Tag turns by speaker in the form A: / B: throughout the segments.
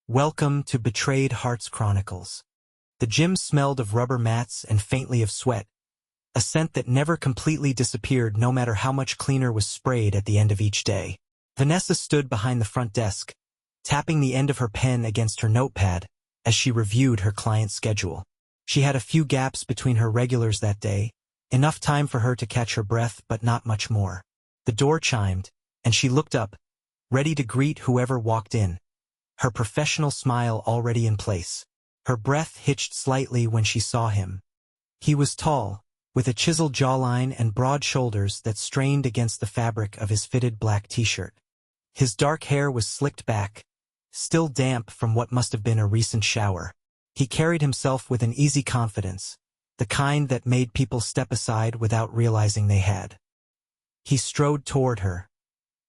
A: Welcome to Betrayed Hearts Chronicles. The gym smelled of rubber mats and faintly of sweat, a scent that never completely disappeared no matter how much cleaner was sprayed at the end of each day. Vanessa stood behind the front desk, tapping the end of her pen against her notepad as she reviewed her client's schedule. She had a few gaps between her regulars that day, enough time for her to catch her breath but not much more. The door chimed, and she looked up, ready to greet whoever walked in, her professional smile already in place. Her breath hitched slightly when she saw him. He was tall, with a chiseled jawline and broad shoulders that strained against the fabric of his fitted black t-shirt. His dark hair was slicked back, still damp from what must have been a recent shower. He carried himself with an easy confidence, the kind that made people step aside without realizing they had. He strode toward her,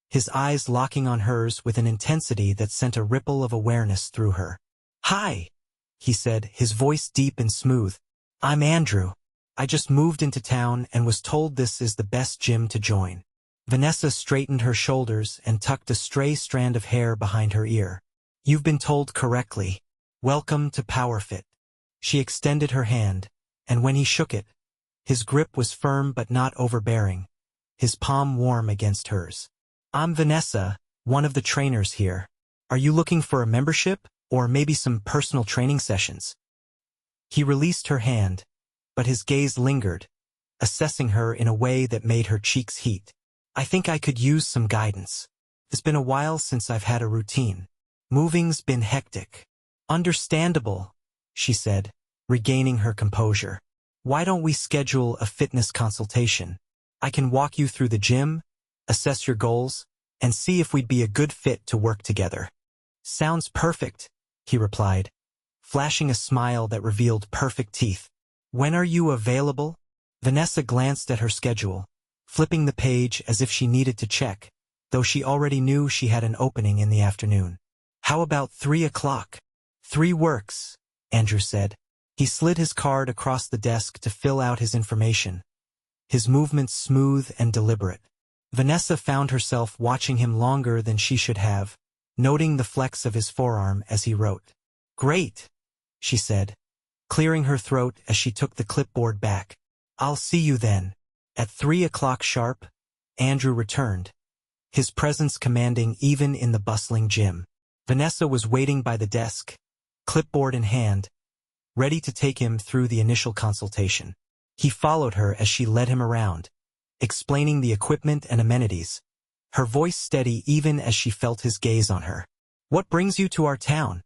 A: his eyes locking on hers with an intensity that sent a ripple of awareness through her. "Hi," he said, his voice deep and smooth. "I'm Andrew. I just moved into town and was told this is the best gym to join." Vanessa straightened her shoulders and tucked a stray strand of hair behind her ear. "You've been told correctly. Welcome to PowerFit." She extended her hand, and when he shook it, his grip was firm but not overbearing, his palm warm against hers. "I'm Vanessa, one of the trainers here. Are you looking for a membership, or maybe some personal training sessions?" He released her hand, but his gaze lingered, assessing her in a way that made her cheeks heat. "I think I could use some guidance. It's been a while since I've had a routine. Moving's been hectic." "Understandable," she said, regaining her composure. "Why don't we schedule a fitness consultation? I can walk you through the gym, assess your goals, and see if we'd be a good fit to work together." "Sounds perfect," he replied, flashing a smile that revealed perfect teeth. "When are you available?" Vanessa glanced at her schedule, flipping the page as if she needed to check, though she already knew she had an opening in the afternoon. "How about 3 o'clock? 3 works," Andrew said. He slid his card across the desk to fill out his information, his movements smooth and deliberate. Vanessa found herself watching him longer than she should have, noting the flex of his forearm as he wrote. "Great," she said, clearing her throat as she took the clipboard back. "I'll see you then." At 3 o'clock sharp, Andrew returned, his presence commanding even in the bustling gym. Vanessa was waiting by the desk, clipboard in hand, ready to take him through the initial consultation. He followed her as she led him around, explaining the equipment and amenities, her voice steady even as she felt his gaze on her. "What brings you to our town?"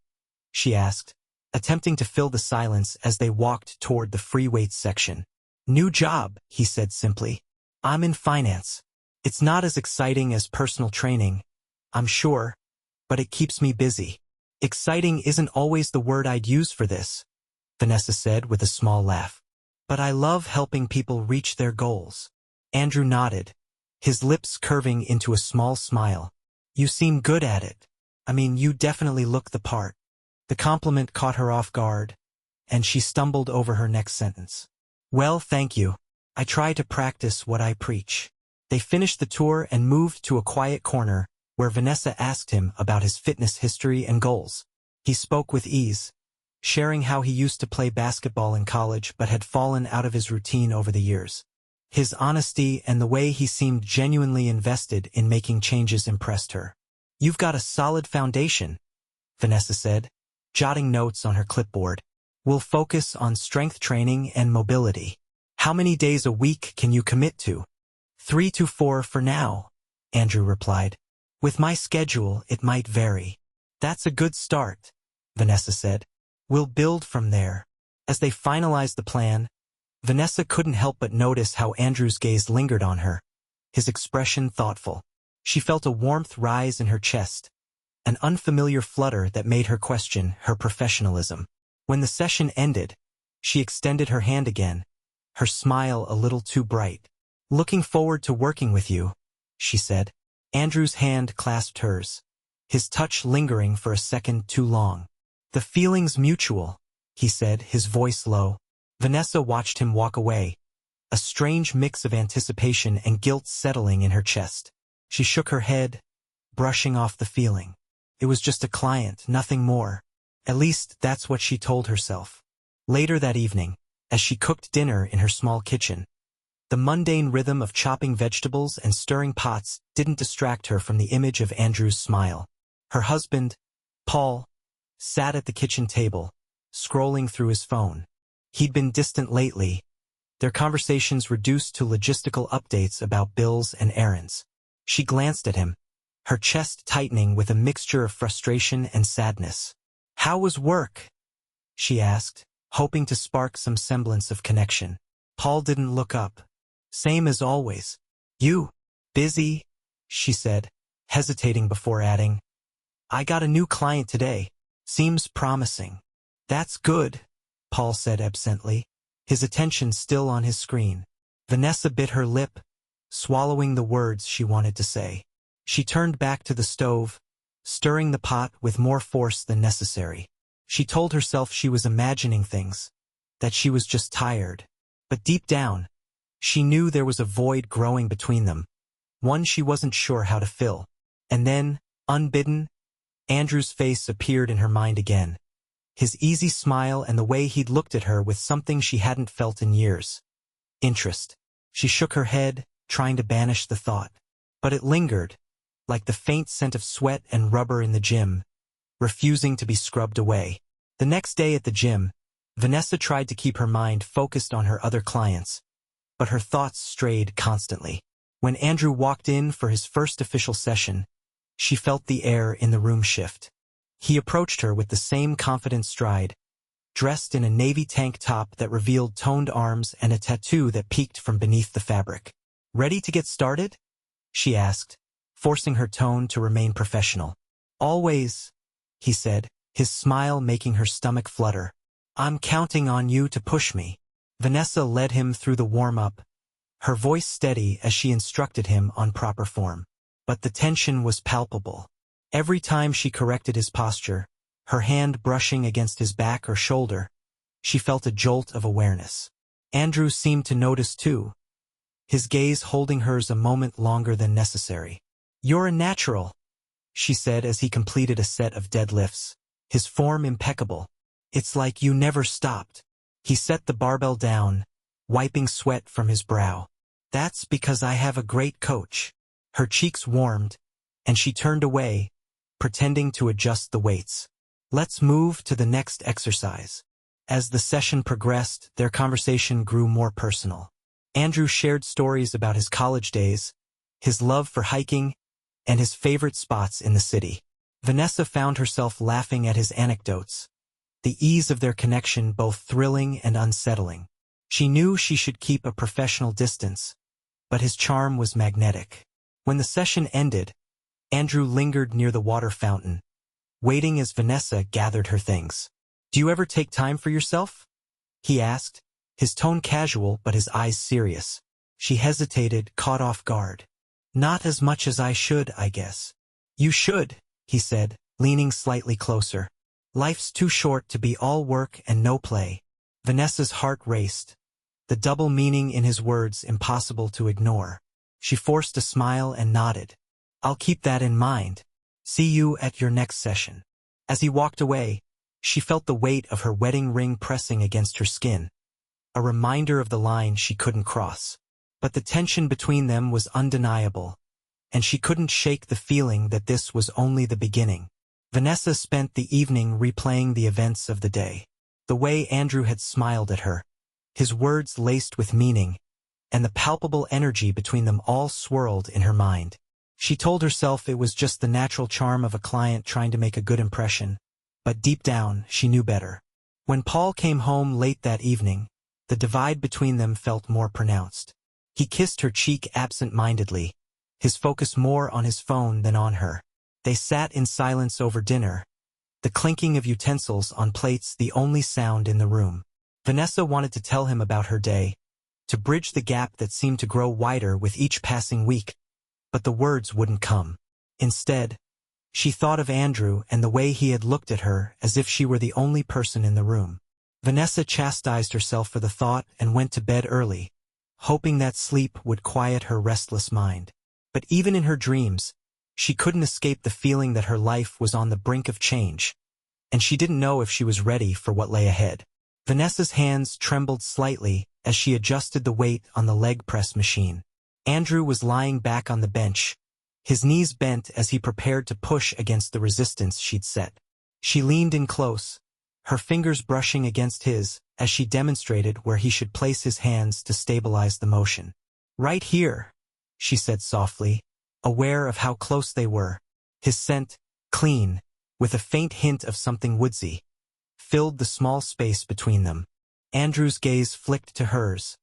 A: she asked, attempting to fill the silence as they walked toward the free weights section. "New job," he said simply. "I'm in finance. It's not as exciting as personal training, I'm sure, but it keeps me busy." "Exciting isn't always the word I'd use for this," Vanessa said with a small laugh. "But I love helping people reach their goals." Andrew nodded, his lips curving into a small smile. "You seem good at it. I mean, you definitely look the part." The compliment caught her off guard, and she stumbled over her next sentence. "Well, thank you. I try to practice what I preach." They finished the tour and moved to a quiet corner where Vanessa asked him about his fitness history and goals. He spoke with ease, sharing how he used to play basketball in college but had fallen out of his routine over the years. His honesty and the way he seemed genuinely invested in making changes impressed her. "You've got a solid foundation," Vanessa said, jotting notes on her clipboard. "We'll focus on strength training and mobility. How many days a week can you commit to?" 3 to 4 for now," Andrew replied. "With my schedule, it might vary." "That's a good start," Vanessa said. "We'll build from there." As they finalized the plan, Vanessa couldn't help but notice how Andrew's gaze lingered on her, his expression thoughtful. She felt a warmth rise in her chest, an unfamiliar flutter that made her question her professionalism. When the session ended, she extended her hand again, her smile a little too bright. "Looking forward to working with you," she said. Andrew's hand clasped hers, his touch lingering for a second too long. "The feeling's mutual," he said, his voice low. Vanessa watched him walk away, a strange mix of anticipation and guilt settling in her chest. She shook her head, brushing off the feeling. It was just a client, nothing more. At least that's what she told herself. Later that evening, as she cooked dinner in her small kitchen, the mundane rhythm of chopping vegetables and stirring pots didn't distract her from the image of Andrew's smile. Her husband, Paul, sat at the kitchen table, scrolling through his phone. He'd been distant lately, their conversations reduced to logistical updates about bills and errands. She glanced at him, her chest tightening with a mixture of frustration and sadness. "How was work?" she asked, hoping to spark some semblance of connection. Paul didn't look up. "Same as always." "You? Busy?" she said, hesitating before adding, "I got a new client today. Seems promising." "That's good," Paul said absently, his attention still on his screen. Vanessa bit her lip, swallowing the words she wanted to say. She turned back to the stove, stirring the pot with more force than necessary. She told herself she was imagining things, that she was just tired. But deep down, she knew there was a void growing between them, one she wasn't sure how to fill. And then, unbidden, Andrew's face appeared in her mind again. His easy smile and the way he'd looked at her with something she hadn't felt in years. Interest. She shook her head, trying to banish the thought. But it lingered, like the faint scent of sweat and rubber in the gym, refusing to be scrubbed away. The next day at the gym, Vanessa tried to keep her mind focused on her other clients, but her thoughts strayed constantly. When Andrew walked in for his first official session, she felt the air in the room shift. He approached her with the same confident stride, dressed in a navy tank top that revealed toned arms and a tattoo that peeked from beneath the fabric. "Ready to get started?" she asked, forcing her tone to remain professional. "Always," he said, his smile making her stomach flutter. "I'm counting on you to push me." Vanessa led him through the warm-up, her voice steady as she instructed him on proper form. But the tension was palpable. Every time she corrected his posture, her hand brushing against his back or shoulder, she felt a jolt of awareness. Andrew seemed to notice too, his gaze holding hers a moment longer than necessary. "You're a natural," she said as he completed a set of deadlifts, his form impeccable. "It's like you never stopped." He set the barbell down, wiping sweat from his brow. "That's because I have a great coach." Her cheeks warmed, and she turned away, pretending to adjust the weights. "Let's move to the next exercise." As the session progressed, their conversation grew more personal. Andrew shared stories about his college days, his love for hiking, and his favorite spots in the city. Vanessa found herself laughing at his anecdotes, the ease of their connection both thrilling and unsettling. She knew she should keep a professional distance, but his charm was magnetic. When the session ended, Andrew lingered near the water fountain, waiting as Vanessa gathered her things. "Do you ever take time for yourself?" he asked, his tone casual but his eyes serious. She hesitated, caught off guard. "Not as much as I should, I guess." "You should," he said, leaning slightly closer. "Life's too short to be all work and no play." Vanessa's heart raced, the double meaning in his words impossible to ignore. She forced a smile and nodded. "I'll keep that in mind. See you at your next session." As he walked away, she felt the weight of her wedding ring pressing against her skin, a reminder of the line she couldn't cross. But the tension between them was undeniable, and she couldn't shake the feeling that this was only the beginning. Vanessa spent the evening replaying the events of the day. The way Andrew had smiled at her, his words laced with meaning, and the palpable energy between them all swirled in her mind. She told herself it was just the natural charm of a client trying to make a good impression, but deep down, she knew better. When Paul came home late that evening, the divide between them felt more pronounced. He kissed her cheek absent-mindedly, his focus more on his phone than on her. They sat in silence over dinner, the clinking of utensils on plates the only sound in the room. Vanessa wanted to tell him about her day, to bridge the gap that seemed to grow wider with each passing week, but the words wouldn't come. Instead, she thought of Andrew and the way he had looked at her as if she were the only person in the room. Vanessa chastised herself for the thought and went to bed early, hoping that sleep would quiet her restless mind. But even in her dreams, She couldn't escape the feeling that her life was on the brink of change, and she didn't know if she was ready for what lay ahead. Vanessa's hands trembled slightly as she adjusted the weight on the leg press machine. Andrew was lying back on the bench, his knees bent as he prepared to push against the resistance she'd set. She leaned in close, her fingers brushing against his, as she demonstrated where he should place his hands to stabilize the motion. "Right here," she said softly, aware of how close they were. His scent, clean, with a faint hint of something woodsy, filled the small space between them. Andrew's gaze flicked to hers,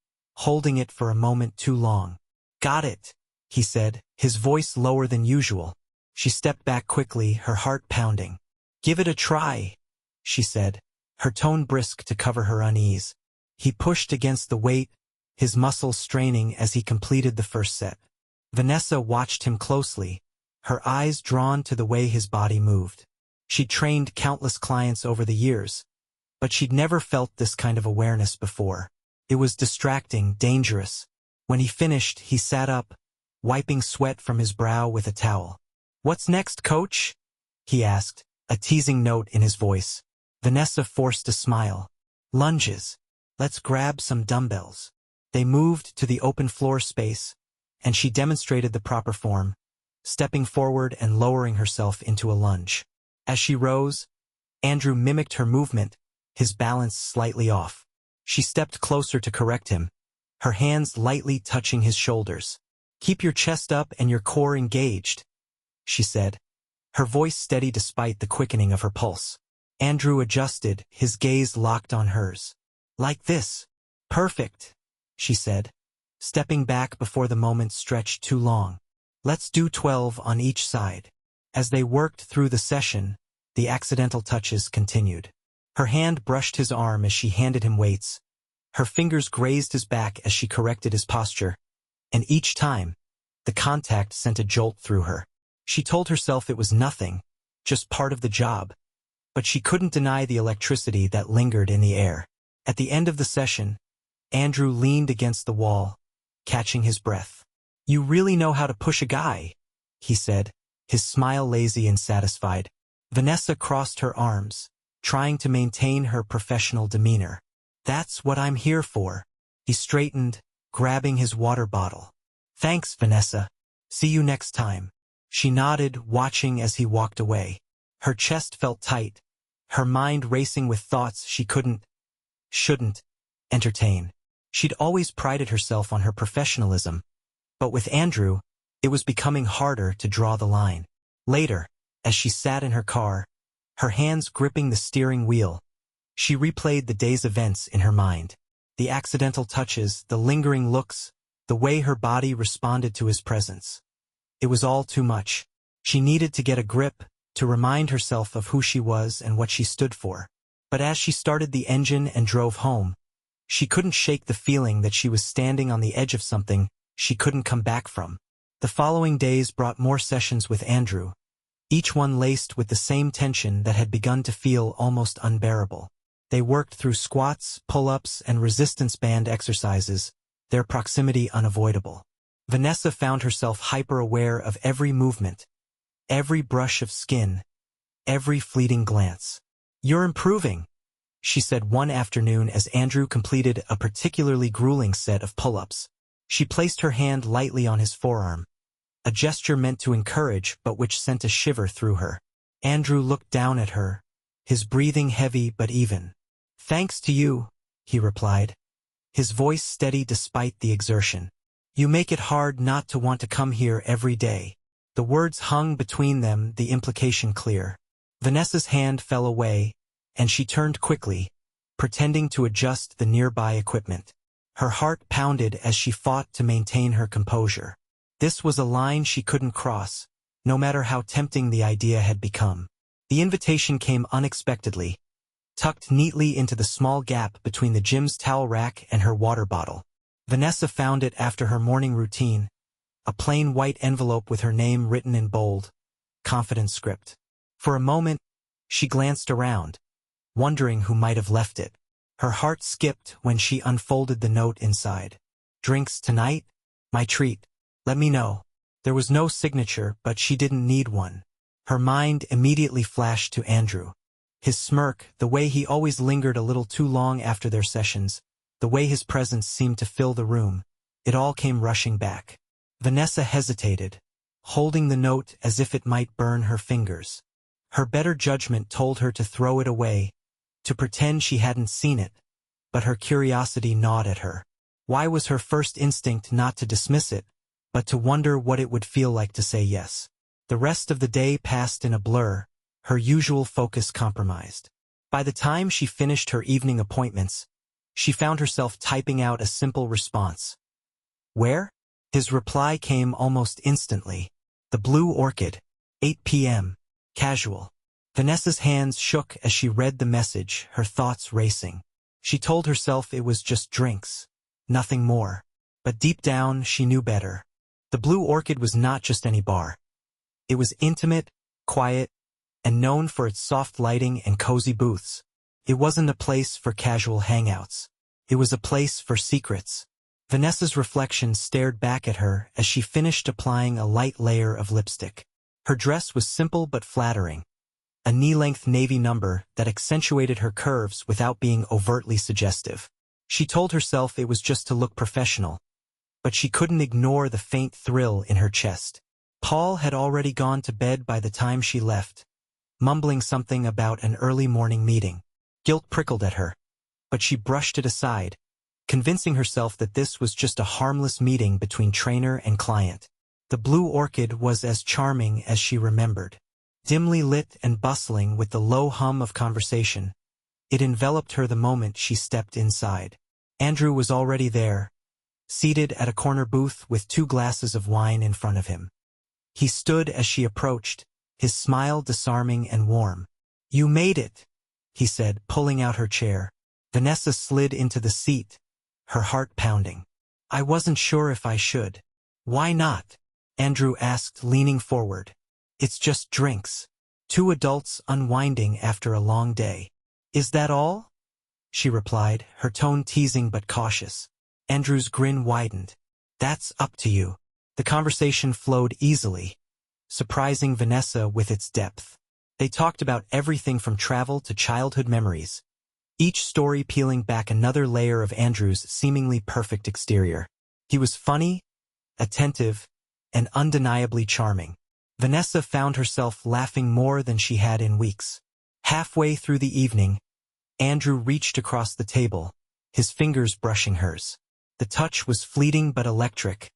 A: holding it for a moment too long. "Got it," he said, his voice lower than usual. She stepped back quickly, her heart pounding. "Give it a try," she said, her tone brisk to cover her unease. He pushed against the weight, his muscles straining as he completed the first set. Vanessa watched him closely, her eyes drawn to the way his body moved. She'd trained countless clients over the years, but she'd never felt this kind of awareness before. It was distracting, dangerous. When he finished, he sat up, wiping sweat from his brow with a towel. "What's next, coach?" he asked, a teasing note in his voice. Vanessa forced a smile. "Lunges. Let's grab some dumbbells." They moved to the open floor space, and she demonstrated the proper form, stepping forward and lowering herself into a lunge. As she rose, Andrew mimicked her movement, his balance slightly off. She stepped closer to correct him, her hands lightly touching his shoulders. "Keep your chest up and your core engaged," she said, her voice steady despite the quickening of her pulse. Andrew adjusted, his gaze locked on hers. "Like this." "Perfect," she said, stepping back before the moment stretched too long. "Let's do 12 on each side." As they worked through the session, the accidental touches continued. Her hand brushed his arm as she handed him weights. Her fingers grazed his back as she corrected his posture, and each time, the contact sent a jolt through her. She told herself it was nothing, just part of the job, but she couldn't deny the electricity that lingered in the air. At the end of the session, Andrew leaned against the wall, catching his breath. "You really know how to push a guy," he said, his smile lazy and satisfied. Vanessa crossed her arms, trying to maintain her professional demeanor. "That's what I'm here for." He straightened, grabbing his water bottle. "Thanks, Vanessa. See you next time." She nodded, watching as he walked away. Her chest felt tight, her mind racing with thoughts she shouldn't, entertain. She'd always prided herself on her professionalism, but with Andrew, it was becoming harder to draw the line. Later, as she sat in her car, her hands gripping the steering wheel, she replayed the day's events in her mind. The accidental touches, the lingering looks, the way her body responded to his presence. It was all too much. She needed to get a grip, to remind herself of who she was and what she stood for. But as she started the engine and drove home, she couldn't shake the feeling that she was standing on the edge of something she couldn't come back from. The following days brought more sessions with Andrew, each one laced with the same tension that had begun to feel almost unbearable. They worked through squats, pull-ups, and resistance band exercises, their proximity unavoidable. Vanessa found herself hyper-aware of every movement, every brush of skin, every fleeting glance. "You're improving," she said one afternoon as Andrew completed a particularly grueling set of pull-ups. She placed her hand lightly on his forearm, a gesture meant to encourage but which sent a shiver through her. Andrew looked down at her, his breathing heavy but even. "Thanks to you," he replied, his voice steady despite the exertion. "You make it hard not to want to come here every day." The words hung between them, the implication clear. Vanessa's hand fell away, and she turned quickly, pretending to adjust the nearby equipment. Her heart pounded as she fought to maintain her composure. This was a line she couldn't cross, no matter how tempting the idea had become. The invitation came unexpectedly, tucked neatly into the small gap between the gym's towel rack and her water bottle. Vanessa found it after her morning routine, a plain white envelope with her name written in bold, confident script. For a moment, she glanced around, wondering who might have left it. Her heart skipped when she unfolded the note inside. "Drinks tonight? My treat. Let me know." There was no signature, but she didn't need one. Her mind immediately flashed to Andrew. His smirk, the way he always lingered a little too long after their sessions, the way his presence seemed to fill the room, it all came rushing back. Vanessa hesitated, holding the note as if it might burn her fingers. Her better judgment told her to throw it away, to pretend she hadn't seen it, but her curiosity gnawed at her. Why was her first instinct not to dismiss it, but to wonder what it would feel like to say yes? The rest of the day passed in a blur, her usual focus compromised. By the time she finished her evening appointments, she found herself typing out a simple response. Where? His reply came almost instantly. The Blue Orchid, 8 p.m. Casual. Vanessa's hands shook as she read the message, her thoughts racing. She told herself it was just drinks, nothing more. But deep down, she knew better. The Blue Orchid was not just any bar. It was intimate, quiet, and known for its soft lighting and cozy booths. It wasn't a place for casual hangouts. It was a place for secrets. Vanessa's reflection stared back at her as she finished applying a light layer of lipstick. Her dress was simple but flattering, a knee-length navy number that accentuated her curves without being overtly suggestive. She told herself it was just to look professional, but she couldn't ignore the faint thrill in her chest. Paul had already gone to bed by the time she left, mumbling something about an early morning meeting. Guilt prickled at her, but she brushed it aside, convincing herself that this was just a harmless meeting between trainer and client. The Blue Orchid was as charming as she remembered. Dimly lit and bustling with the low hum of conversation, it enveloped her the moment she stepped inside. Andrew was already there, seated at a corner booth with 2 glasses of wine in front of him. He stood as she approached, his smile disarming and warm. "You made it," he said, pulling out her chair. Vanessa slid into the seat, her heart pounding. "I wasn't sure if I should." "Why not?" Andrew asked, leaning forward. "It's just drinks. 2 adults unwinding after a long day." "Is that all?" she replied, her tone teasing but cautious. Andrew's grin widened. "That's up to you." The conversation flowed easily, surprising Vanessa with its depth. They talked about everything from travel to childhood memories, each story peeling back another layer of Andrew's seemingly perfect exterior. He was funny, attentive, and undeniably charming. Vanessa found herself laughing more than she had in weeks. Halfway through the evening, Andrew reached across the table, his fingers brushing hers. The touch was fleeting but electric,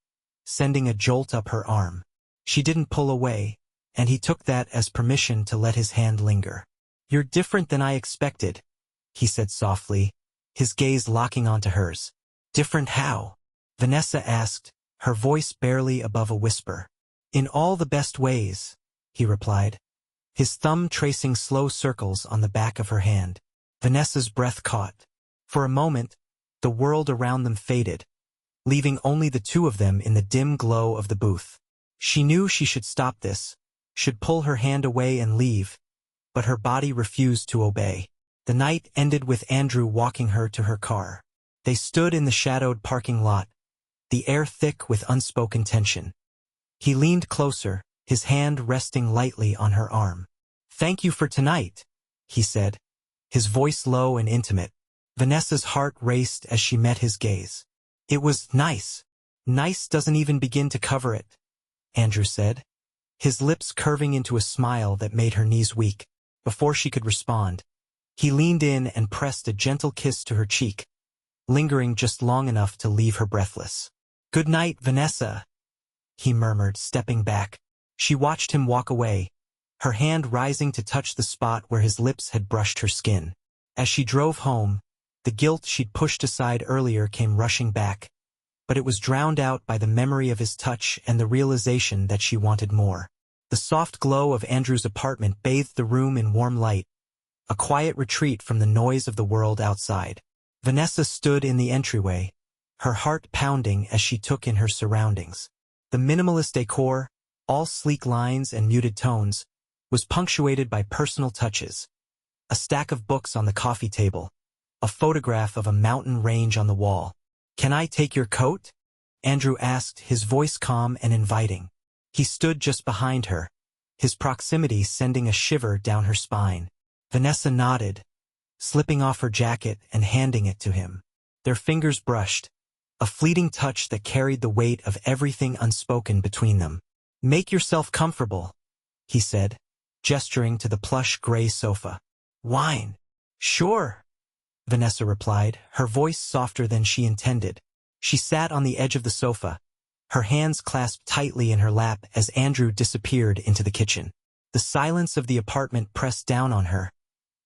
A: sending a jolt up her arm. She didn't pull away, and he took that as permission to let his hand linger. "You're different than I expected," he said softly, his gaze locking onto hers. "Different how?" Vanessa asked, her voice barely above a whisper. "In all the best ways," he replied, his thumb tracing slow circles on the back of her hand. Vanessa's breath caught. For a moment, the world around them faded, leaving only the 2 of them in the dim glow of the booth. She knew she should stop this, should pull her hand away and leave, but her body refused to obey. The night ended with Andrew walking her to her car. They stood in the shadowed parking lot, the air thick with unspoken tension. He leaned closer, his hand resting lightly on her arm. "Thank you for tonight," he said, his voice low and intimate. Vanessa's heart raced as she met his gaze. "It was nice." "Nice doesn't even begin to cover it," Andrew said, his lips curving into a smile that made her knees weak. Before she could respond, he leaned in and pressed a gentle kiss to her cheek, lingering just long enough to leave her breathless. "Good night, Vanessa," he murmured, stepping back. She watched him walk away, her hand rising to touch the spot where his lips had brushed her skin. As she drove home, the guilt she'd pushed aside earlier came rushing back, but it was drowned out by the memory of his touch and the realization that she wanted more. The soft glow of Andrew's apartment bathed the room in warm light, a quiet retreat from the noise of the world outside. Vanessa stood in the entryway, her heart pounding as she took in her surroundings. The minimalist decor, all sleek lines and muted tones, was punctuated by personal touches. A stack of books on the coffee table, a photograph of a mountain range on the wall. "Can I take your coat?" Andrew asked, his voice calm and inviting. He stood just behind her, his proximity sending a shiver down her spine. Vanessa nodded, slipping off her jacket and handing it to him. Their fingers brushed, a fleeting touch that carried the weight of everything unspoken between them. "Make yourself comfortable," he said, gesturing to the plush gray sofa. "Wine." "Sure," Vanessa replied, her voice softer than she intended. She sat on the edge of the sofa, her hands clasped tightly in her lap as Andrew disappeared into the kitchen. The silence of the apartment pressed down on her,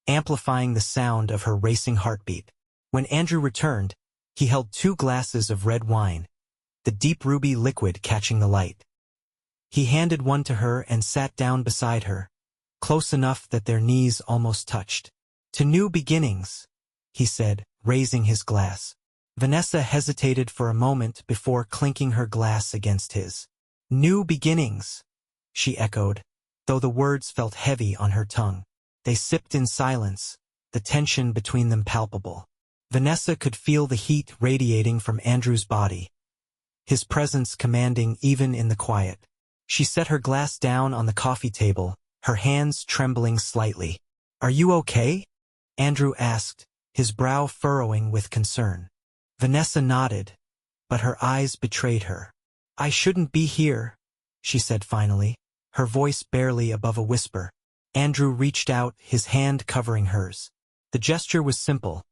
A: amplifying the sound of her racing heartbeat. When Andrew returned, he held 2 glasses of red wine, the deep ruby liquid catching the light. He handed one to her and sat down beside her, close enough that their knees almost touched. "To new beginnings," he said, raising his glass. Vanessa hesitated for a moment before clinking her glass against his. "New beginnings," she echoed, though the words felt heavy on her tongue. They sipped in silence, the tension between them palpable. Vanessa could feel the heat radiating from Andrew's body, his presence commanding even in the quiet. She set her glass down on the coffee table, her hands trembling slightly. "Are you okay?" Andrew asked, his brow furrowing with concern. Vanessa nodded, but her eyes betrayed her. "I shouldn't be here," she said finally, her voice barely above a whisper. Andrew reached out, his hand covering hers. The gesture was simple,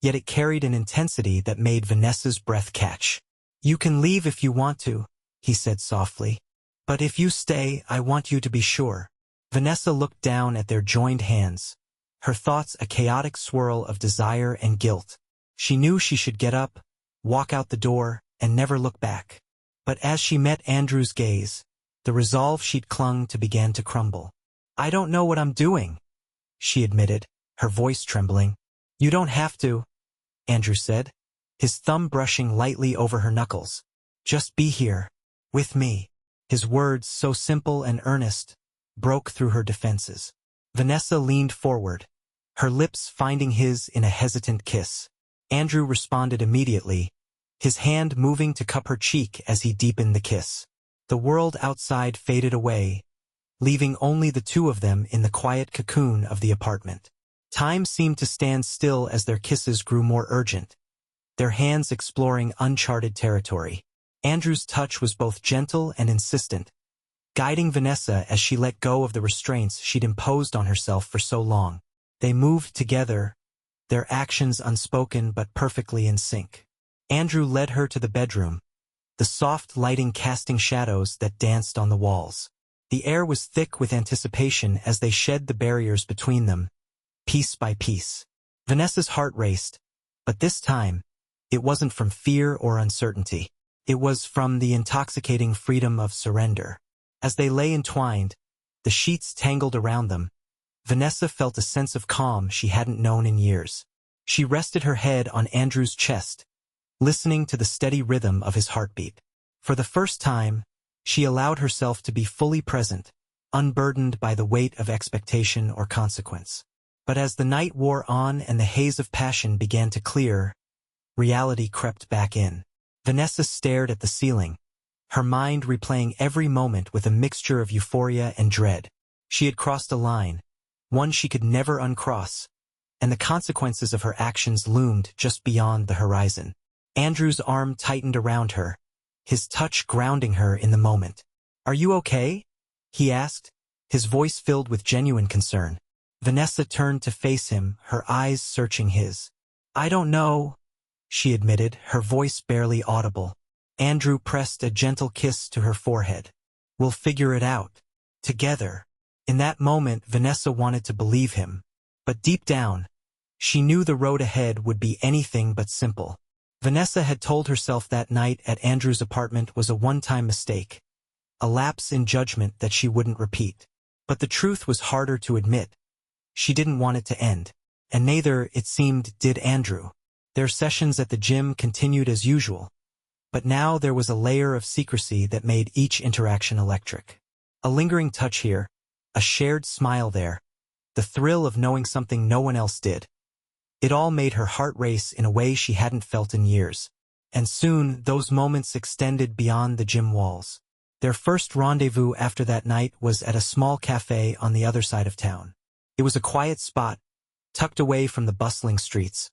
A: yet it carried an intensity that made Vanessa's breath catch. "You can leave if you want to," he said softly. "But if you stay, I want you to be sure." Vanessa looked down at their joined hands, her thoughts a chaotic swirl of desire and guilt. She knew she should get up, walk out the door, and never look back. But as she met Andrew's gaze, the resolve she'd clung to began to crumble. "I don't know what I'm doing," she admitted, her voice trembling. "You don't have to," Andrew said, his thumb brushing lightly over her knuckles. "Just be here, with me." His words, so simple and earnest, broke through her defenses. Vanessa leaned forward, her lips finding his in a hesitant kiss. Andrew responded immediately, his hand moving to cup her cheek as he deepened the kiss. The world outside faded away, leaving only the 2 of them in the quiet cocoon of the apartment. Time seemed to stand still as their kisses grew more urgent, their hands exploring uncharted territory. Andrew's touch was both gentle and insistent, guiding Vanessa as she let go of the restraints she'd imposed on herself for so long. They moved together, their actions unspoken but perfectly in sync. Andrew led her to the bedroom, the soft lighting casting shadows that danced on the walls. The air was thick with anticipation as they shed the barriers between them, piece by piece. Vanessa's heart raced, but this time, it wasn't from fear or uncertainty. It was from the intoxicating freedom of surrender. As they lay entwined, the sheets tangled around them, Vanessa felt a sense of calm she hadn't known in years. She rested her head on Andrew's chest, listening to the steady rhythm of his heartbeat. For the first time, she allowed herself to be fully present, unburdened by the weight of expectation or consequence. But as the night wore on and the haze of passion began to clear, reality crept back in. Vanessa stared at the ceiling, her mind replaying every moment with a mixture of euphoria and dread. She had crossed a line, one she could never uncross, and the consequences of her actions loomed just beyond the horizon. Andrew's arm tightened around her, his touch grounding her in the moment. "Are you okay?" he asked, his voice filled with genuine concern. Vanessa turned to face him, her eyes searching his. "I don't know," she admitted, her voice barely audible. Andrew pressed a gentle kiss to her forehead. "We'll figure it out. Together." In that moment, Vanessa wanted to believe him. But deep down, she knew the road ahead would be anything but simple. Vanessa had told herself that night at Andrew's apartment was a one-time mistake, a lapse in judgment that she wouldn't repeat. But the truth was harder to admit. She didn't want it to end, and neither, it seemed, did Andrew. Their sessions at the gym continued as usual, but now there was a layer of secrecy that made each interaction electric. A lingering touch here, a shared smile there, the thrill of knowing something no one else did. It all made her heart race in a way she hadn't felt in years. And soon, those moments extended beyond the gym walls. Their first rendezvous after that night was at a small cafe on the other side of town. It was a quiet spot, tucked away from the bustling streets,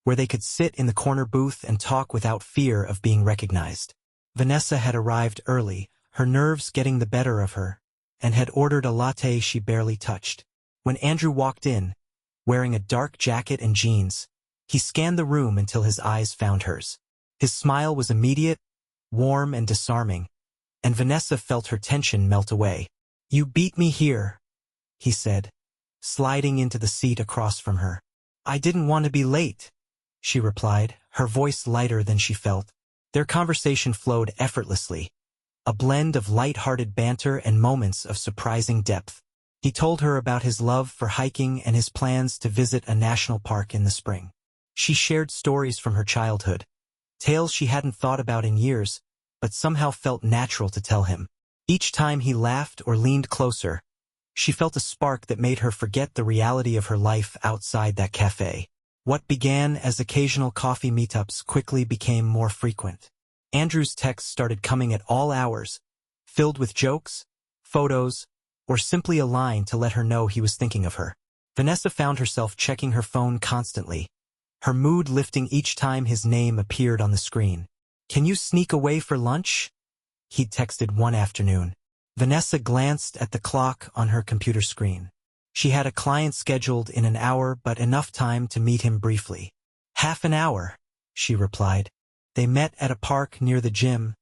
A: where they could sit in the corner booth and talk without fear of being recognized. Vanessa had arrived early, her nerves getting the better of her, and had ordered a latte she barely touched. When Andrew walked in, wearing a dark jacket and jeans, he scanned the room until his eyes found hers. His smile was immediate, warm and disarming, and Vanessa felt her tension melt away. "You beat me here," he said, sliding into the seat across from her. "I didn't want to be late," she replied, her voice lighter than she felt. Their conversation flowed effortlessly, a blend of light-hearted banter and moments of surprising depth. He told her about his love for hiking and his plans to visit a national park in the spring. She shared stories from her childhood, tales she hadn't thought about in years, but somehow felt natural to tell him. Each time he laughed or leaned closer, she felt a spark that made her forget the reality of her life outside that cafe. What began as occasional coffee meetups quickly became more frequent. Andrew's texts started coming at all hours, filled with jokes, photos, or simply a line to let her know he was thinking of her. Vanessa found herself checking her phone constantly, her mood lifting each time his name appeared on the screen. "Can you sneak away for lunch?" he'd texted one afternoon. Vanessa glanced at the clock on her computer screen. She had a client scheduled in an hour, but enough time to meet him briefly. "Half an hour," she replied. They met at a park near the gym,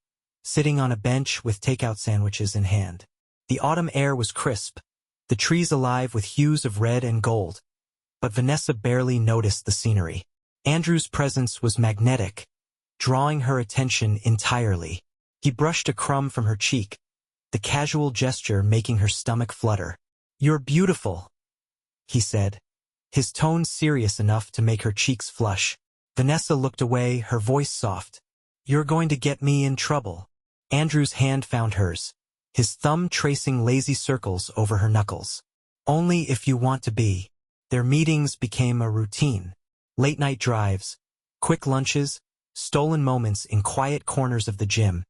A: sitting on a bench with takeout sandwiches in hand. The autumn air was crisp, the trees alive with hues of red and gold, but Vanessa barely noticed the scenery. Andrew's presence was magnetic, drawing her attention entirely. He brushed a crumb from her cheek, the casual gesture making her stomach flutter. "You're beautiful," he said, his tone serious enough to make her cheeks flush. Vanessa looked away, her voice soft. "You're going to get me in trouble." Andrew's hand found hers, his thumb tracing lazy circles over her knuckles. "Only if you want to be." Their meetings became a routine. Late-night drives, quick lunches, stolen moments in quiet corners of the gym.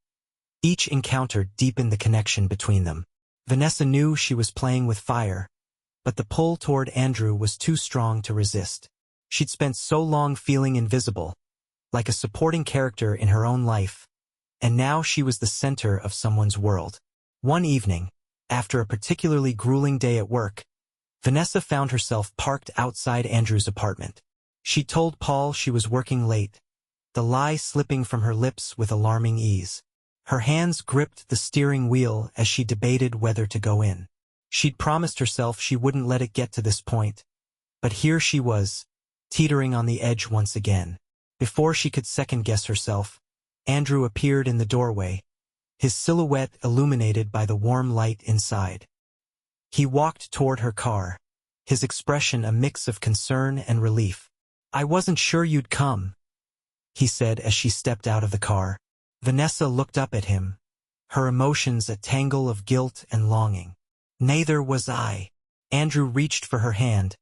A: Each encounter deepened the connection between them. Vanessa knew she was playing with fire, but the pull toward Andrew was too strong to resist. She'd spent so long feeling invisible, like a supporting character in her own life, and now she was the center of someone's world. One evening, after a particularly grueling day at work, Vanessa found herself parked outside Andrew's apartment. She told Paul she was working late, the lie slipping from her lips with alarming ease. Her hands gripped the steering wheel as she debated whether to go in. She'd promised herself she wouldn't let it get to this point, but here she was, teetering on the edge once again. Before she could second-guess herself, Andrew appeared in the doorway, his silhouette illuminated by the warm light inside. He walked toward her car, his expression a mix of concern and relief. "I wasn't sure you'd come," he said as she stepped out of the car. Vanessa looked up at him, her emotions a tangle of guilt and longing. "Neither was I." Andrew reached for her hand,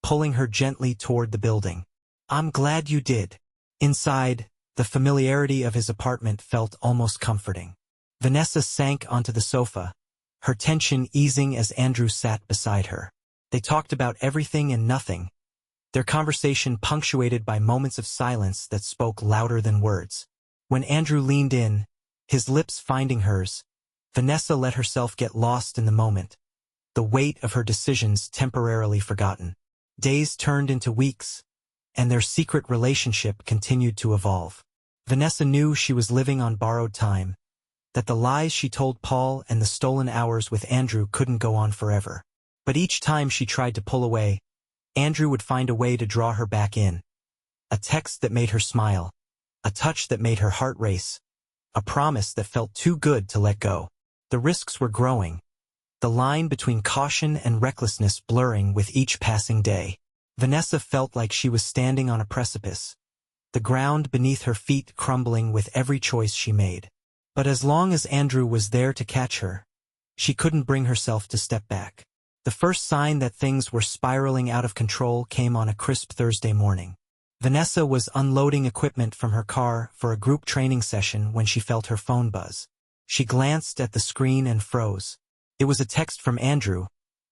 A: pulling her gently toward the building. "I'm glad you did." Inside, the familiarity of his apartment felt almost comforting. Vanessa sank onto the sofa, her tension easing as Andrew sat beside her. They talked about everything and nothing, their conversation punctuated by moments of silence that spoke louder than words. When Andrew leaned in, his lips finding hers, Vanessa let herself get lost in the moment, the weight of her decisions temporarily forgotten. Days turned into weeks, and their secret relationship continued to evolve. Vanessa knew she was living on borrowed time, that the lies she told Paul and the stolen hours with Andrew couldn't go on forever. But each time she tried to pull away, Andrew would find a way to draw her back in. A text that made her smile, a touch that made her heart race, a promise that felt too good to let go. The risks were growing, the line between caution and recklessness blurring with each passing day. Vanessa felt like she was standing on a precipice, the ground beneath her feet crumbling with every choice she made. But as long as Andrew was there to catch her, she couldn't bring herself to step back. The first sign that things were spiraling out of control came on a crisp Thursday morning. Vanessa was unloading equipment from her car for a group training session when she felt her phone buzz. She glanced at the screen and froze. It was a text from Andrew,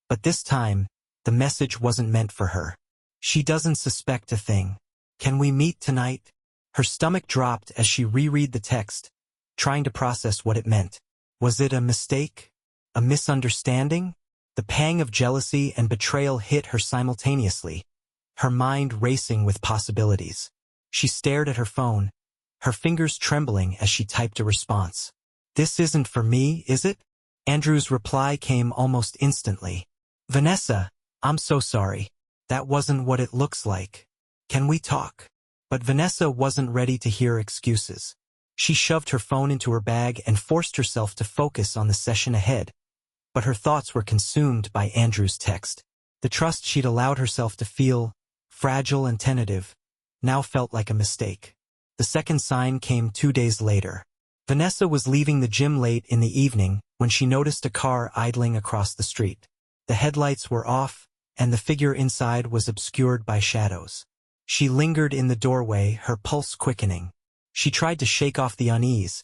A: but this time, the message wasn't meant for her. She doesn't suspect a thing. Can we meet tonight? Her stomach dropped as she reread the text, trying to process what it meant. Was it a mistake? A misunderstanding? The pang of jealousy and betrayal hit her simultaneously, her mind racing with possibilities. She stared at her phone, her fingers trembling as she typed a response. This isn't for me, is it? Andrew's reply came almost instantly. Vanessa, I'm so sorry. That wasn't what it looks like. Can we talk? But Vanessa wasn't ready to hear excuses. She shoved her phone into her bag and forced herself to focus on the session ahead. But her thoughts were consumed by Andrew's text. The trust she'd allowed herself to feel, fragile and tentative, now felt like a mistake. The second sign came 2 days later. Vanessa was leaving the gym late in the evening when she noticed a car idling across the street. The headlights were off, and the figure inside was obscured by shadows. She lingered in the doorway, her pulse quickening. She tried to shake off the unease,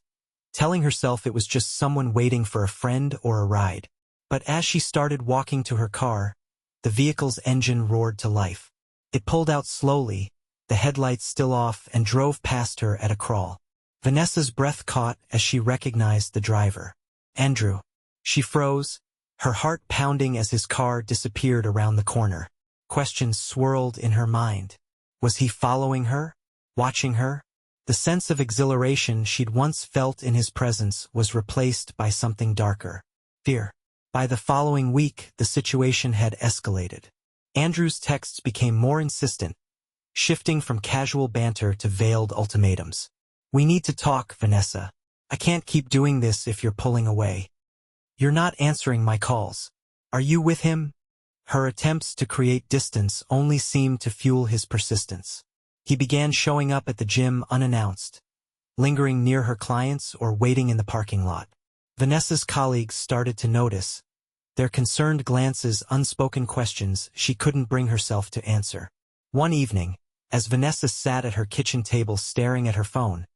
A: telling herself it was just someone waiting for a friend or a ride. But as she started walking to her car, the vehicle's engine roared to life. It pulled out slowly, the headlights still off, and drove past her at a crawl. Vanessa's breath caught as she recognized the driver. Andrew. She froze, her heart pounding as his car disappeared around the corner. Questions swirled in her mind. Was he following her? Watching her? The sense of exhilaration she'd once felt in his presence was replaced by something darker. Fear. By the following week, the situation had escalated. Andrew's texts became more insistent, shifting from casual banter to veiled ultimatums. We need to talk, Vanessa. I can't keep doing this if you're pulling away. You're not answering my calls. Are you with him? Her attempts to create distance only seemed to fuel his persistence. He began showing up at the gym unannounced, lingering near her clients or waiting in the parking lot. Vanessa's colleagues started to notice, their concerned glances, unspoken questions she couldn't bring herself to answer. One evening, as Vanessa sat at her kitchen table staring at her phone,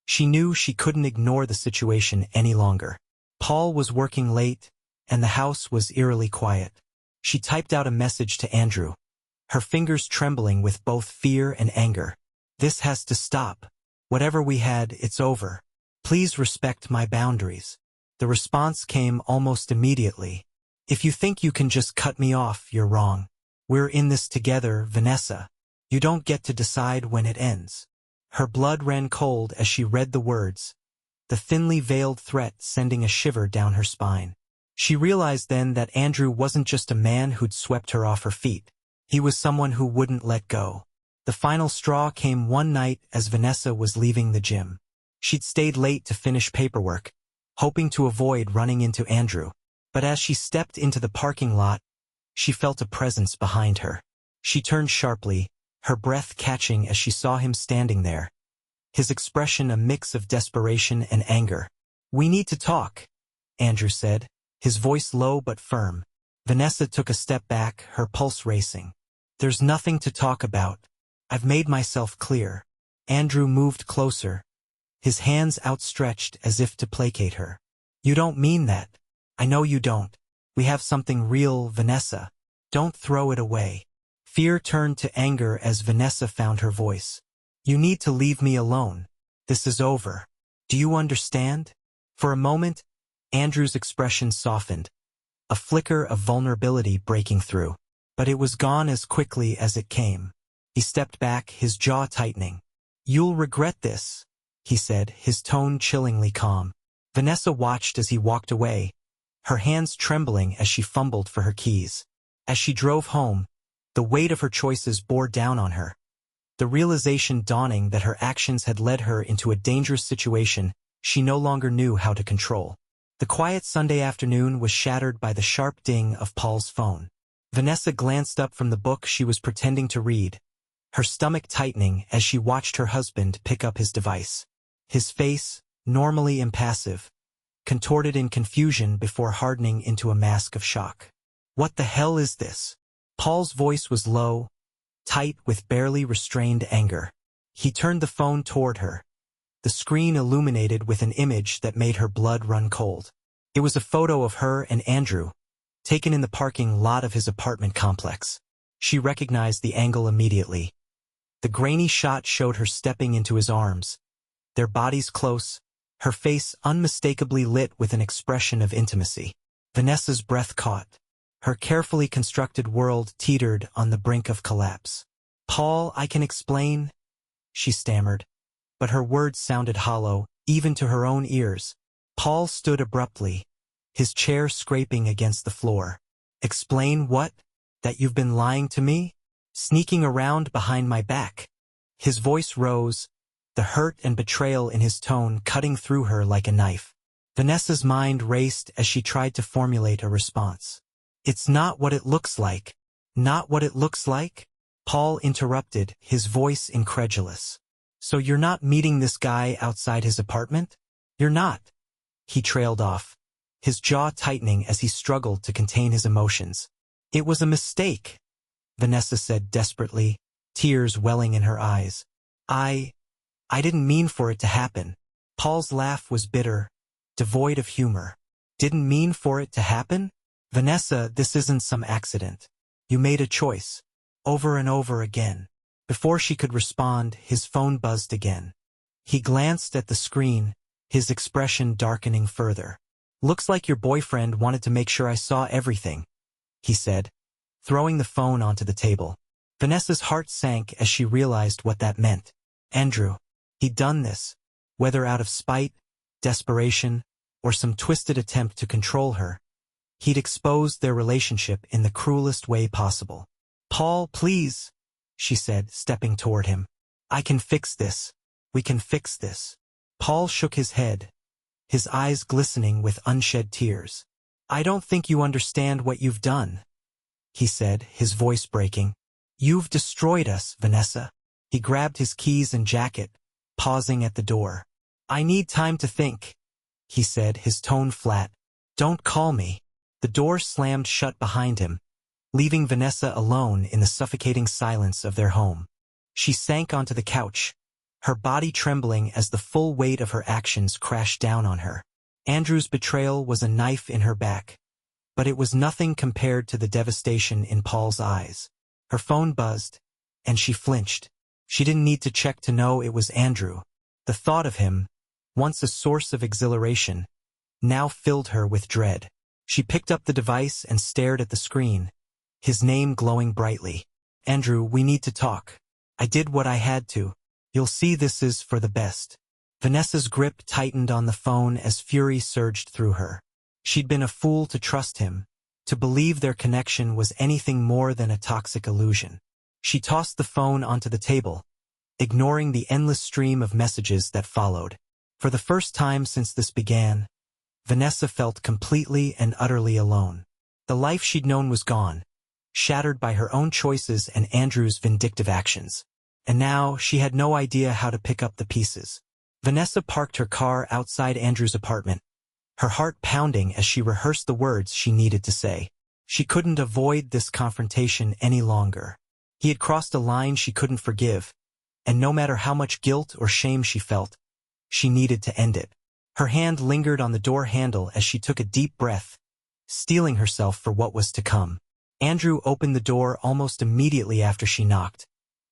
A: she knew she couldn't ignore the situation any longer. Paul was working late, and the house was eerily quiet. She typed out a message to Andrew, her fingers trembling with both fear and anger. This has to stop. Whatever we had, it's over. Please respect my boundaries. The response came almost immediately. If you think you can just cut me off, you're wrong. We're in this together, Vanessa. You don't get to decide when it ends. Her blood ran cold as she read the words, the thinly veiled threat sending a shiver down her spine. She realized then that Andrew wasn't just a man who'd swept her off her feet. He was someone who wouldn't let go. The final straw came one night as Vanessa was leaving the gym. She'd stayed late to finish paperwork, hoping to avoid running into Andrew. But as she stepped into the parking lot, she felt a presence behind her. She turned sharply, her breath catching as she saw him standing there, his expression a mix of desperation and anger. We need to talk, Andrew said, his voice low but firm. Vanessa took a step back, her pulse racing. There's nothing to talk about. I've made myself clear. Andrew moved closer, his hands outstretched as if to placate her. You don't mean that. I know you don't. We have something real, Vanessa. Don't throw it away. Fear turned to anger as Vanessa found her voice. You need to leave me alone. This is over. Do you understand? For a moment, Andrew's expression softened, a flicker of vulnerability breaking through. But it was gone as quickly as it came. He stepped back, his jaw tightening. You'll regret this, he said, his tone chillingly calm. Vanessa watched as he walked away, her hands trembling as she fumbled for her keys. As she drove home, the weight of her choices bore down on her, the realization dawning that her actions had led her into a dangerous situation she no longer knew how to control. The quiet Sunday afternoon was shattered by the sharp ding of Paul's phone. Vanessa glanced up from the book she was pretending to read, her stomach tightening as she watched her husband pick up his device. His face, normally impassive, contorted in confusion before hardening into a mask of shock. What the hell is this? Paul's voice was low, tight with barely restrained anger. He turned the phone toward her, the screen illuminated with an image that made her blood run cold. It was a photo of her and Andrew, taken in the parking lot of his apartment complex. She recognized the angle immediately. The grainy shot showed her stepping into his arms, their bodies close, her face unmistakably lit with an expression of intimacy. Vanessa's breath caught. Her carefully constructed world teetered on the brink of collapse. "Paul, I can explain," she stammered, but her words sounded hollow, even to her own ears. Paul stood abruptly, his chair scraping against the floor. "Explain what? That you've been lying to me? Sneaking around behind my back?" His voice rose, the hurt and betrayal in his tone cutting through her like a knife. Vanessa's mind raced as she tried to formulate a response. "It's not what it looks like." "Not what it looks like?" Paul interrupted, his voice incredulous. "So you're not meeting this guy outside his apartment?" "You're not." He trailed off, his jaw tightening as he struggled to contain his emotions. "It was a mistake," Vanessa said desperately, tears welling in her eyes. I didn't mean for it to happen." Paul's laugh was bitter, devoid of humor. "Didn't mean for it to happen? Vanessa, this isn't some accident. You made a choice. Over and over again." Before she could respond, his phone buzzed again. He glanced at the screen, his expression darkening further. "Looks like your boyfriend wanted to make sure I saw everything," he said, throwing the phone onto the table. Vanessa's heart sank as she realized what that meant. Andrew. He'd done this, whether out of spite, desperation, or some twisted attempt to control her. He'd exposed their relationship in the cruelest way possible. "Paul, please," she said, stepping toward him. "I can fix this. We can fix this." Paul shook his head, his eyes glistening with unshed tears. "I don't think you understand what you've done," he said, his voice breaking. "You've destroyed us, Vanessa." He grabbed his keys and jacket, pausing at the door. "I need time to think," he said, his tone flat. "Don't call me." The door slammed shut behind him, leaving Vanessa alone in the suffocating silence of their home. She sank onto the couch, her body trembling as the full weight of her actions crashed down on her. Andrew's betrayal was a knife in her back, but it was nothing compared to the devastation in Paul's eyes. Her phone buzzed, and she flinched. She didn't need to check to know it was Andrew. The thought of him, once a source of exhilaration, now filled her with dread. She picked up the device and stared at the screen, his name glowing brightly. "Andrew, we need to talk. I did what I had to. You'll see this is for the best." Vanessa's grip tightened on the phone as fury surged through her. She'd been a fool to trust him, to believe their connection was anything more than a toxic illusion. She tossed the phone onto the table, ignoring the endless stream of messages that followed. For the first time since this began, Vanessa felt completely and utterly alone. The life she'd known was gone, shattered by her own choices and Andrew's vindictive actions. And now she had no idea how to pick up the pieces. Vanessa parked her car outside Andrew's apartment, her heart pounding as she rehearsed the words she needed to say. She couldn't avoid this confrontation any longer. He had crossed a line she couldn't forgive, and no matter how much guilt or shame she felt, she needed to end it. Her hand lingered on the door handle as she took a deep breath, steeling herself for what was to come. Andrew opened the door almost immediately after she knocked,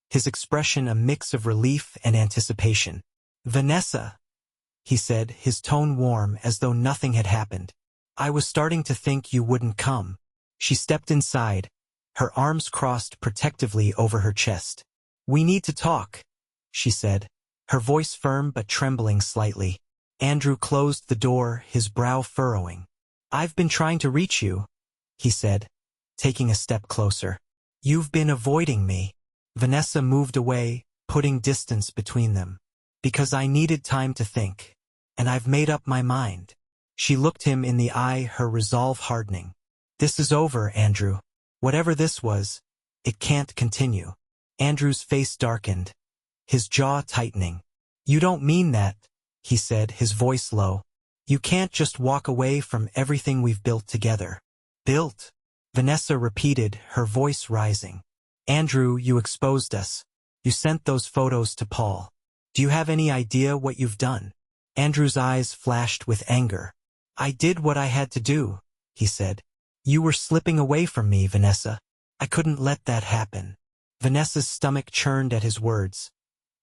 A: his expression a mix of relief and anticipation. "Vanessa," he said, his tone warm as though nothing had happened. "I was starting to think you wouldn't come." She stepped inside, her arms crossed protectively over her chest. "We need to talk," she said, her voice firm but trembling slightly. Andrew closed the door, his brow furrowing. "I've been trying to reach you," he said, taking a step closer. "You've been avoiding me." Vanessa moved away, putting distance between them. "Because I needed time to think. And I've made up my mind." She looked him in the eye, her resolve hardening. "This is over, Andrew. Whatever this was, it can't continue." Andrew's face darkened, his jaw tightening. "You don't mean that," he said, his voice low. "You can't just walk away from everything we've built together." "Built?" Vanessa repeated, her voice rising. "Andrew, you exposed us. You sent those photos to Paul. Do you have any idea what you've done? Andrew's eyes flashed with anger. I did what I had to do, he said. You were slipping away from me, Vanessa. I couldn't let that happen. Vanessa's stomach churned at his words,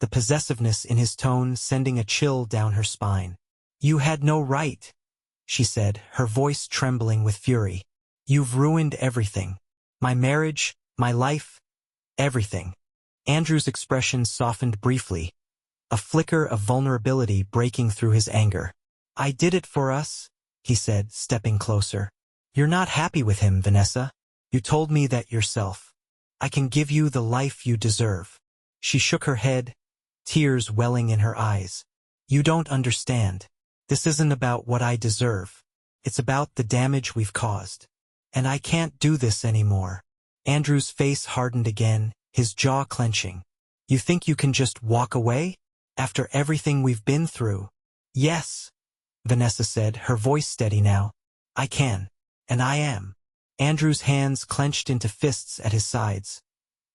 A: the possessiveness in his tone sending a chill down her spine. You had no right, she said, her voice trembling with fury. You've ruined everything. My marriage, my life, everything. Andrew's expression softened briefly, a flicker of vulnerability breaking through his anger. I did it for us, he said, stepping closer. You're not happy with him, Vanessa. You told me that yourself. I can give you the life you deserve. She shook her head, tears welling in her eyes. You don't understand. This isn't about what I deserve. It's about the damage we've caused. And I can't do this anymore. Andrew's face hardened again, his jaw clenching. You think you can just walk away? After everything we've been through? Yes, Vanessa said, her voice steady now. I can. And I am. Andrew's hands clenched into fists at his sides,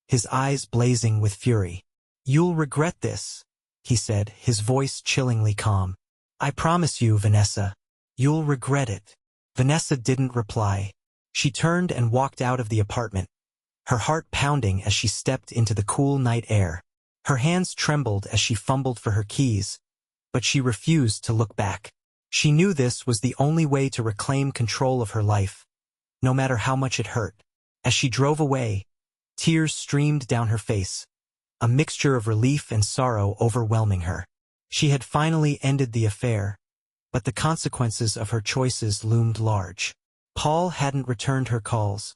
A: his eyes blazing with fury. You'll regret this, he said, his voice chillingly calm. I promise you, Vanessa. You'll regret it. Vanessa didn't reply. She turned and walked out of the apartment, her heart pounding as she stepped into the cool night air. Her hands trembled as she fumbled for her keys, but she refused to look back. She knew this was the only way to reclaim control of her life, no matter how much it hurt. As she drove away, tears streamed down her face, a mixture of relief and sorrow overwhelming her. She had finally ended the affair, but the consequences of her choices loomed large. Paul hadn't returned her calls,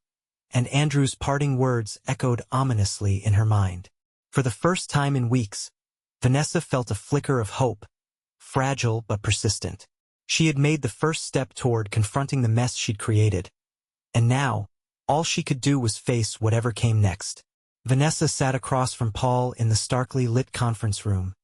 A: and Andrew's parting words echoed ominously in her mind. For the first time in weeks, Vanessa felt a flicker of hope, fragile but persistent. She had made the first step toward confronting the mess she'd created, and now, all she could do was face whatever came next. Vanessa sat across from Paul in the starkly lit conference room,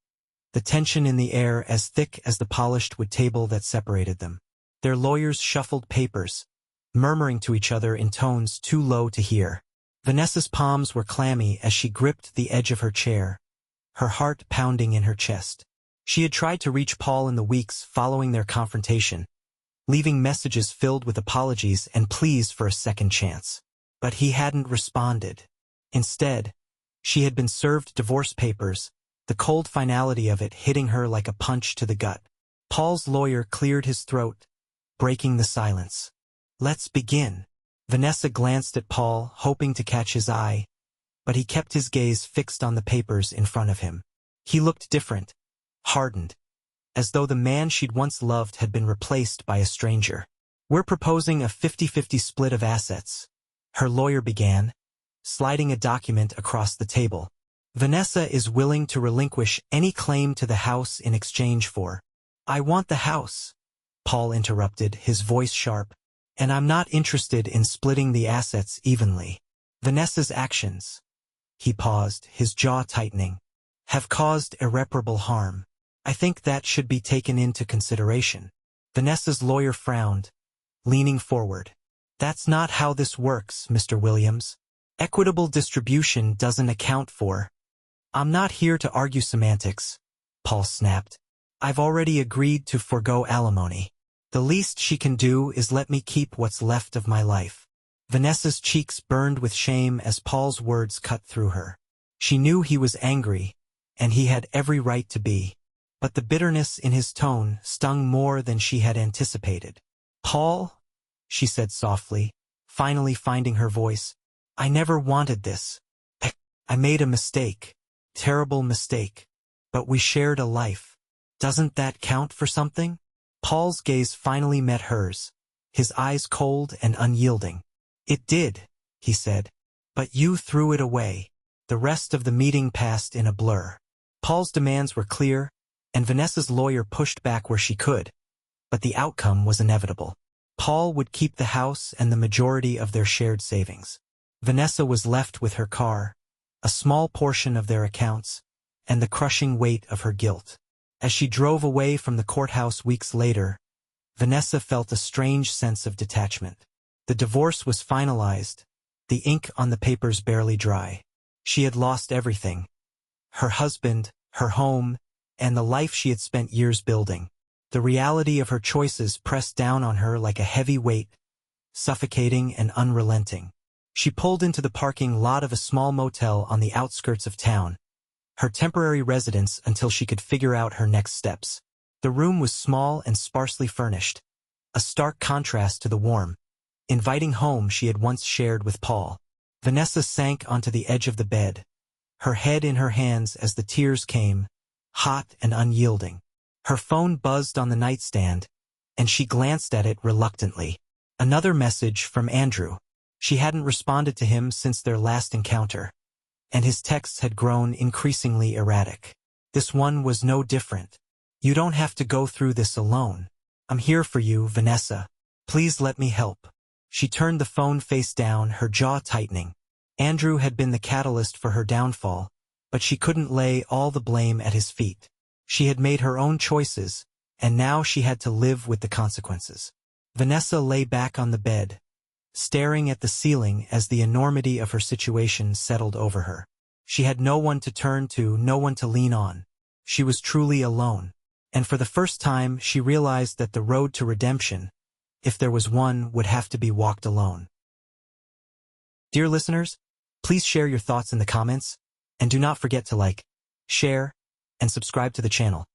A: the tension in the air as thick as the polished wood table that separated them. Their lawyers shuffled papers, murmuring to each other in tones too low to hear. Vanessa's palms were clammy as she gripped the edge of her chair, her heart pounding in her chest. She had tried to reach Paul in the weeks following their confrontation, leaving messages filled with apologies and pleas for a second chance. But he hadn't responded. Instead, she had been served divorce papers, the cold finality of it hitting her like a punch to the gut. Paul's lawyer cleared his throat, breaking the silence. Let's begin. Vanessa glanced at Paul, hoping to catch his eye, but he kept his gaze fixed on the papers in front of him. He looked different, hardened, as though the man she'd once loved had been replaced by a stranger. We're proposing a 50-50 split of assets, her lawyer began, sliding a document across the table. Vanessa is willing to relinquish any claim to the house in exchange for. I want the house, Paul interrupted, his voice sharp. And I'm not interested in splitting the assets evenly. Vanessa's actions, he paused, his jaw tightening, have caused irreparable harm. I think that should be taken into consideration. Vanessa's lawyer frowned, leaning forward. That's not how this works, Mr. Williams. Equitable distribution doesn't account for. I'm not here to argue semantics, Paul snapped. I've already agreed to forego alimony. The least she can do is let me keep what's left of my life. Vanessa's cheeks burned with shame as Paul's words cut through her. She knew he was angry, and he had every right to be. But the bitterness in his tone stung more than she had anticipated. Paul, she said softly, finally finding her voice, I never wanted this. I made a mistake. Terrible mistake. But we shared a life. Doesn't that count for something? Paul's gaze finally met hers, his eyes cold and unyielding. It did, he said. But you threw it away. The rest of the meeting passed in a blur. Paul's demands were clear, and Vanessa's lawyer pushed back where she could. But the outcome was inevitable. Paul would keep the house and the majority of their shared savings. Vanessa was left with her car, a small portion of their accounts, and the crushing weight of her guilt. As she drove away from the courthouse weeks later, Vanessa felt a strange sense of detachment. The divorce was finalized, the ink on the papers barely dry. She had lost everything. Her husband, her home, and the life she had spent years building. The reality of her choices pressed down on her like a heavy weight, suffocating and unrelenting. She pulled into the parking lot of a small motel on the outskirts of town, her temporary residence until she could figure out her next steps. The room was small and sparsely furnished, a stark contrast to the warm, inviting home she had once shared with Paul. Vanessa sank onto the edge of the bed, her head in her hands as the tears came, hot and unyielding. Her phone buzzed on the nightstand, and she glanced at it reluctantly. Another message from Andrew. She hadn't responded to him since their last encounter, and his texts had grown increasingly erratic. This one was no different. "You don't have to go through this alone. I'm here for you, Vanessa. Please let me help." She turned the phone face down, her jaw tightening. Andrew had been the catalyst for her downfall, but she couldn't lay all the blame at his feet. She had made her own choices, and now she had to live with the consequences. Vanessa lay back on the bed, staring at the ceiling as the enormity of her situation settled over her. She had no one to turn to, no one to lean on. She was truly alone. And for the first time, she realized that the road to redemption, if there was one, would have to be walked alone. Dear listeners, please share your thoughts in the comments, and do not forget to like, share, and subscribe to the channel.